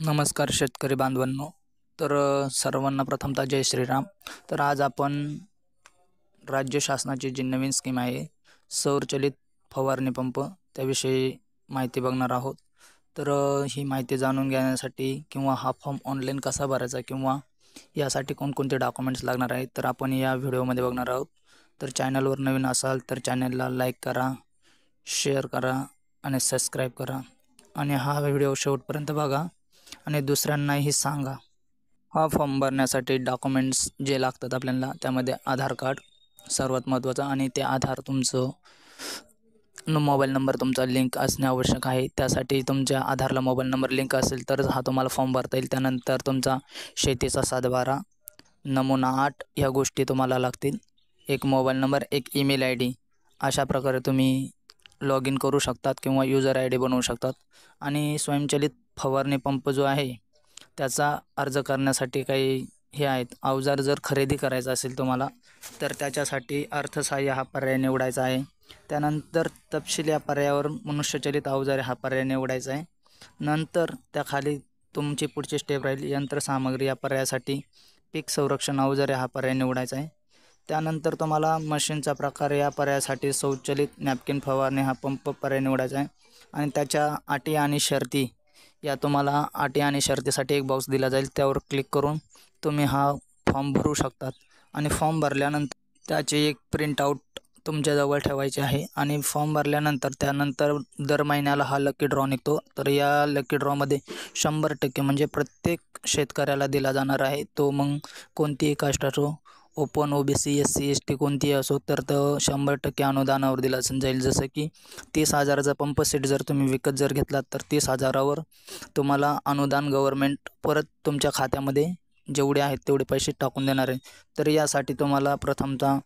नमस्कार शेतकरी बांधवांनो. सर्वांना प्रथमतः जय श्रीराम. आज आपण राज्य शासनाची जी नवीन स्कीम आहे सौरचलित फवारणी पंप त्याविषयी माहिती बघणार आहोत. ही माहिती जाणून घेण्यासाठी किंवा हा फॉर्म ऑनलाईन कसा भरायचा किंवा यासाठी कोणकोणते डॉक्युमेंट्स लागणार आहेत तर आपण या व्हिडिओमध्ये बघणार आहोत. चॅनलवर नवीन असाल तर चॅनलला लाईक करा, शेअर करा आणि सबस्क्राईब करा आणि हा व्हिडिओ शेवटपर्यंत बघा आणि दुसऱ्यांनाही सांगा. हा फॉर्म भरण्यासाठी डॉक्युमेंट्स जे लागतात आपल्याला त्यामध्ये आधार कार्ड सर्वात महत्त्वाचं आणि ते आधार तुमचं मोबाईल नंबर तुमचा लिंक असणे आवश्यक आहे. त्यासाठी तुमच्या आधारला मोबाईल नंबर लिंक असेल तर हा तुम्हाला फॉर्म भरता येईल. त्यानंतर तुमचा शेतीचा सातबारा, नमुना 8 ह्या गोष्टी तुम्हाला लागतील. एक मोबाईल नंबर, एक ईमेल ID अशा प्रकारे तुम्ही लॉग इन करू शकतात किंवा यूजर ID बनवू शकतात. आणि स्वयंचलित फवारणी पंप जो आहे त्याचा अर्ज करण्यासाठी काही हे आहेत. अवजार जर खरेदी करायचा असेल तुम्हाला तर त्याच्यासाठी अर्थसहाय्य हा पर्याय निवडायचा आहे. त्यानंतर तपशील या पर्यायावर मनुष्यचलित अवजारे हा पर्याय निवडायचा आहे. नंतर त्याखाली तुमची पुढची स्टेप राहील यंत्रसामग्री या पर्यायासाठी पीक संरक्षण अवजारे हा पर्याय निवडायचा आहे. त्यानंतर तुम्हाला मशीनचा प्रकार या पर्यायासाठी स्वयंचलित नॅपकिन फवारणी हा पंप पर्याय निवडायचा आहे. आणि त्याच्या अटी आणि शर्ती या तुम्हाला अटी आणि शर्तीसाठी एक बॉक्स दिला जाईल, त्यावर क्लिक करून तुम्ही हा फॉर्म भरू शकतात. आणि फॉर्म भरल्यानंतर त्याची एक प्रिंटआउट तुमच्याजवळ ठेवायची आहे. आणि फॉर्म भरल्यानंतर त्यानंतर दर महिन्याला हा लकी ड्रॉ निघतो. या लकी ड्रॉमध्ये 100% म्हणजे प्रत्येक शेतकऱ्याला दिला जाणार आहे. तो मग कोणतीही कास्ट असो, ओपन, OBC, SC ST कोणतीही असो तर तो 100% अनुदानावर दिला जाईल. जसं की 30,000चा पंप सेट जर तुम्ही विकत घेतलात तर 30,000वर तुम्हाला अनुदान गव्हर्नमेंट परत तुमच्या खात्यामध्ये जेवढे आहेत तेवढे पैसे टाकून देणार आहे. यासाठी तुम्हाला प्रथमतः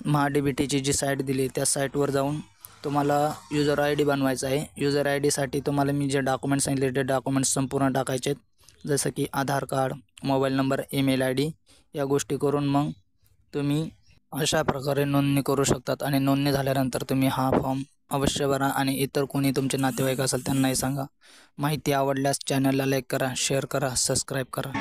महाडीबीटीची जी साईट दिली त्या साईटवर जाऊन तुम्हाला यूजर ID बनवायचा आहे. यूजर IDसाठी तुम्हाला मी जे डॉक्युमेंट्स सांगितले ते डॉक्युमेंट्स संपूर्ण टाकायचे आहेत. जसं की Aadhaar card, mobile number, email ID या गोष्टी करून मग तुम्ही अशा प्रकारे नोंदणी करू शकतात. आणि नोंदणी झाल्यानंतर तुम्ही हा फॉर्म अवश्य भरा आणि इतर कोणी तुमचे नातेवाईक असेल त्यांनाही सांगा. माहिती आवडल्यास चॅनलला लाईक करा, शेअर करा, सबस्क्राईब करा.